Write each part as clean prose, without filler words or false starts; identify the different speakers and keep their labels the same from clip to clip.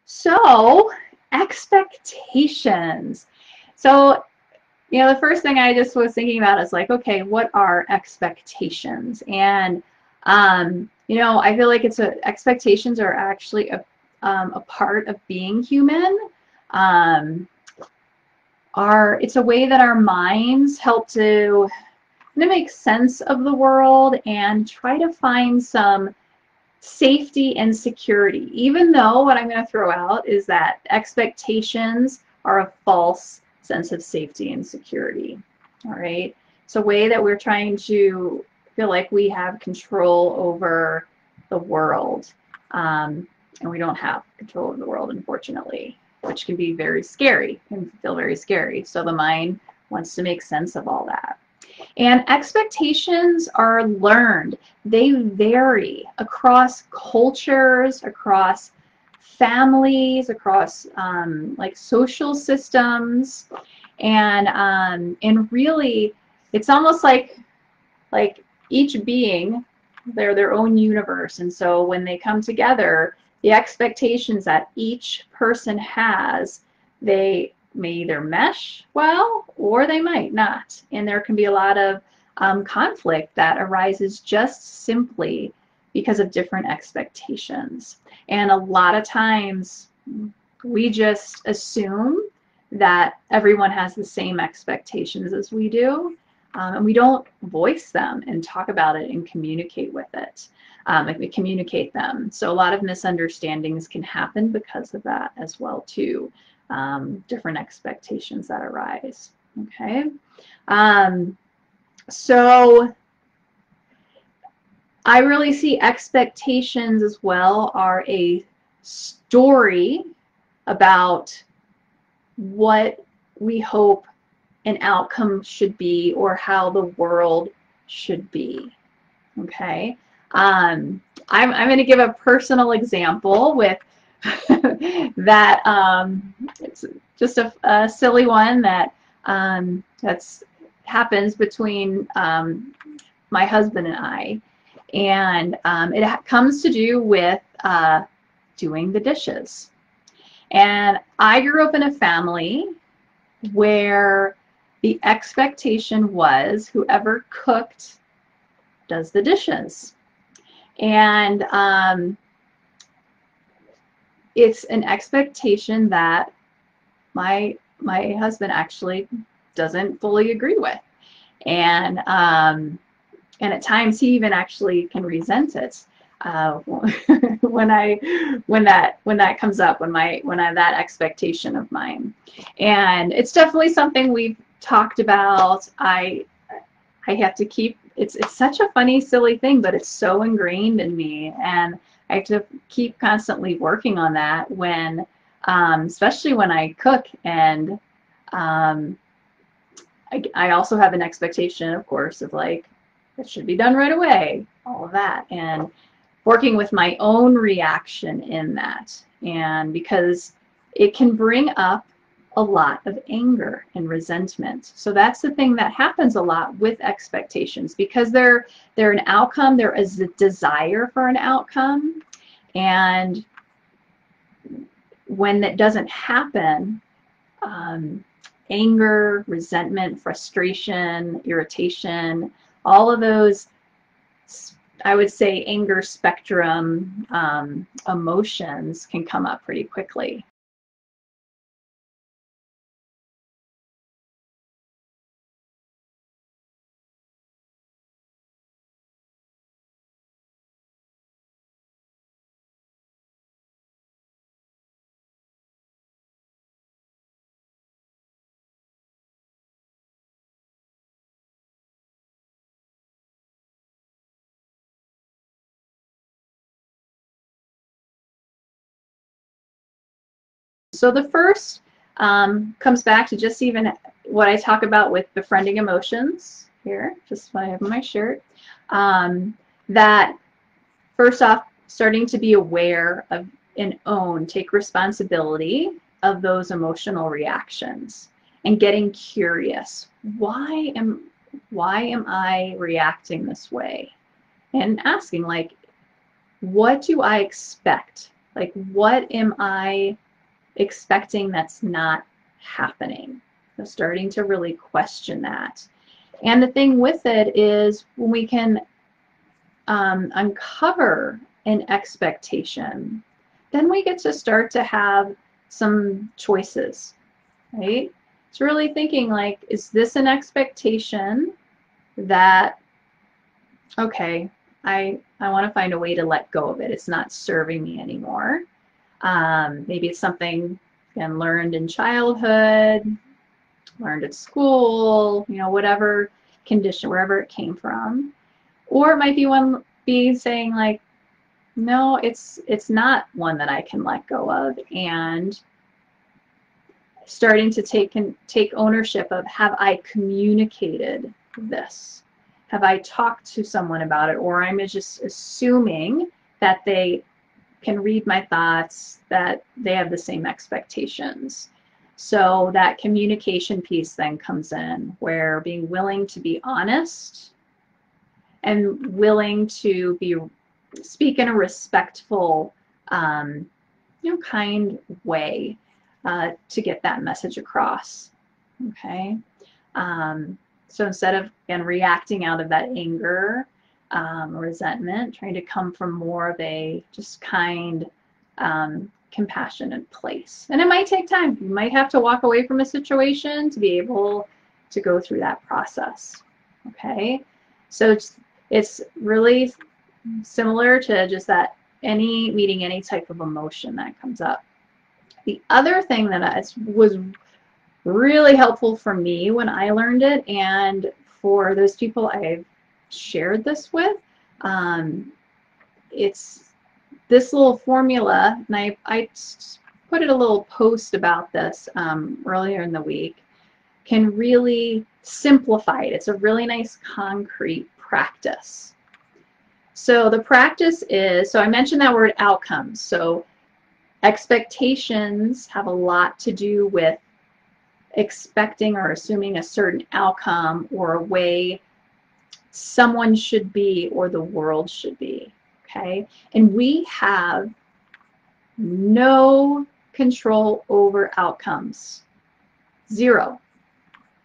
Speaker 1: So, expectations. So, the first thing I just was thinking about is like, okay, what are expectations? And, I feel like expectations are actually a part of being human. Um, it's a way that our minds help to make sense of the world and try to find some safety and security, even though what I'm going to throw out is that expectations are a false sense of safety and security. All right. It's a way that we're trying to feel like we have control over the world. And we don't have control of the world, unfortunately, which can be very scary, can feel very scary. So the mind wants to make sense of all that. And expectations are learned. They vary across cultures, across families, across like social systems, and really, it's almost like each being, they're their own universe. And so when they come together, the expectations that each person has, they may either mesh well or they might not. And there can be a lot of conflict that arises just simply because of different expectations. And a lot of times we just assume that everyone has the same expectations as we do. And we don't voice them and talk about it and communicate with it. Like we communicate them. So a lot of misunderstandings can happen because of that as well too. Different expectations that arise. Okay. So I really see expectations as well are a story about what we hope an outcome should be or how the world should be. Okay. I'm going to give a personal example with that. It's just a silly one that happens between my husband and I, and it comes to do with doing the dishes. And I grew up in a family where the expectation was whoever cooked does the dishes. And it's an expectation that my husband actually doesn't fully agree with. And at times he even actually can resent it when that comes up, when that expectation of mine. And it's definitely something we've talked about. I have to keep, it's such a funny, silly thing, but it's so ingrained in me, and I have to keep constantly working on that when, especially when I cook. And I also have an expectation, of course, of like, it should be done right away, all of that, and working with my own reaction in that. And because it can bring up a lot of anger and resentment. So that's the thing that happens a lot with expectations, because they're an outcome, there is a desire for an outcome, and when that doesn't happen, anger, resentment, frustration, irritation, all of those, I would say, anger spectrum emotions can come up pretty quickly. So the first comes back to just even what I talk about with befriending emotions here, just what I have on my shirt. That first off, starting to be aware of and take responsibility of those emotional reactions and getting curious. Why am I reacting this way? And asking, like, what do I expect Like, what am I expecting that's not happening? So starting to really question that. And the thing with it is when we can uncover an expectation, then we get to start to have some choices, right? It's really thinking like, is this an expectation that, okay, I want to find a way to let go of it. It's not serving me anymore. Maybe it's something, again, learned in childhood, learned at school, you know, whatever condition, wherever it came from. Or it might be saying like, no, it's not one that I can let go of, and starting to take ownership of, have I communicated this? Have I talked to someone about it? Or I'm just assuming that they can read my thoughts, that they have the same expectations. So that communication piece then comes in, where being willing to be honest and willing to speak in a respectful, you know, kind way to get that message across. Okay. So instead of, again, reacting out of that anger, resentment, trying to come from more of a just kind, compassionate place. And it might take time. You might have to walk away from a situation to be able to go through that process. Okay. So it's really similar to just that meeting any type of emotion that comes up. The other thing that was really helpful for me when I learned it, and for those people I've shared this with, it's this little formula, and I put a little post about this earlier in the week, can really simplify it. It's a really nice concrete practice. So the practice is, so I mentioned that word outcomes. So expectations have a lot to do with expecting or assuming a certain outcome or a way someone should be or the world should be. Okay. And we have no control over outcomes. Zero.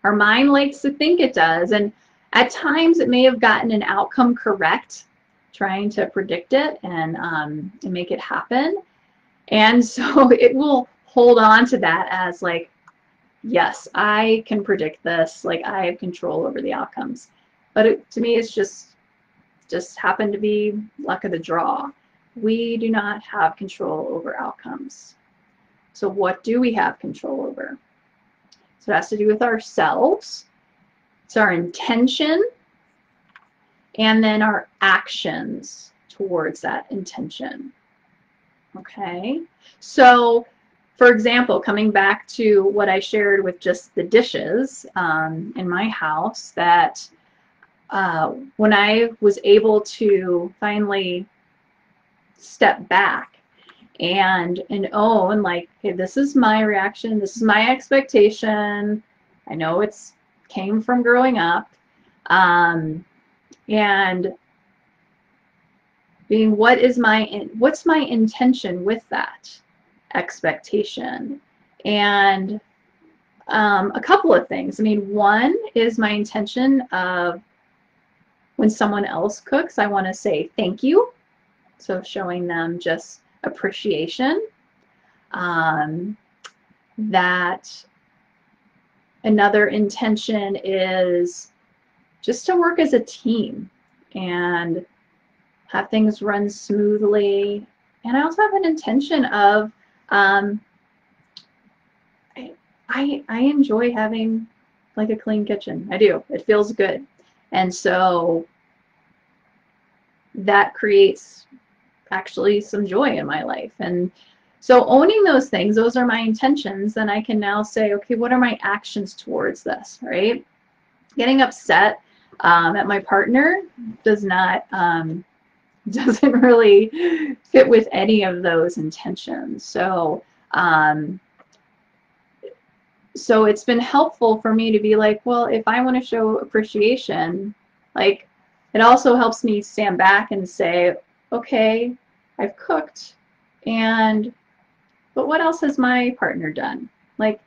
Speaker 1: Our mind likes to think it does. And at times it may have gotten an outcome correct, trying to predict it and make it happen. And so it will hold on to that as like, yes, I can predict this. Like, I have control over the outcomes. But to me, it's just happened to be luck of the draw. We do not have control over outcomes. So what do we have control over? So it has to do with ourselves. It's our intention, and then our actions towards that intention. Okay, so for example, coming back to what I shared with just the dishes in my house, that when I was able to finally step back and own, like, hey, this is my reaction, this is my expectation, I know it's came from growing up, and being, what's my intention with that expectation? And a couple of things. I mean, one is my intention of, when someone else cooks, I want to say thank you. So showing them just appreciation. That another intention is just to work as a team and have things run smoothly. And I also have an intention of, I enjoy having like a clean kitchen. I do. It feels good. And so that creates actually some joy in my life. And so owning those things, those are my intentions, then I can now say, okay, what are my actions towards this, right? Getting upset at my partner doesn't really fit with any of those intentions. So so it's been helpful for me to be like, well, if I want to show appreciation, like, it also helps me stand back and say, okay, I've cooked. But what else has my partner done? Like,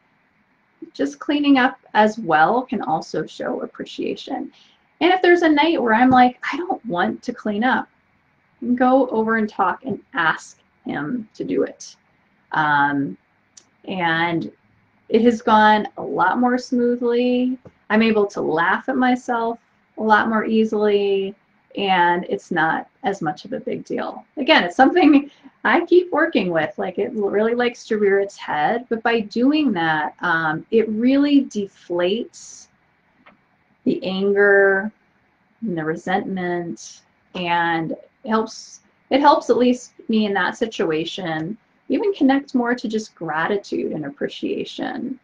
Speaker 1: just cleaning up as well can also show appreciation. And if there's a night where I'm like, I don't want to clean up, go over and talk and ask him to do it. And it has gone a lot more smoothly. I'm able to laugh at myself a lot more easily, and it's not as much of a big deal. Again, it's something I keep working with. Like, it really likes to rear its head, but by doing that, it really deflates the anger and the resentment, and it helps at least me in that situation even connect more to just gratitude and appreciation.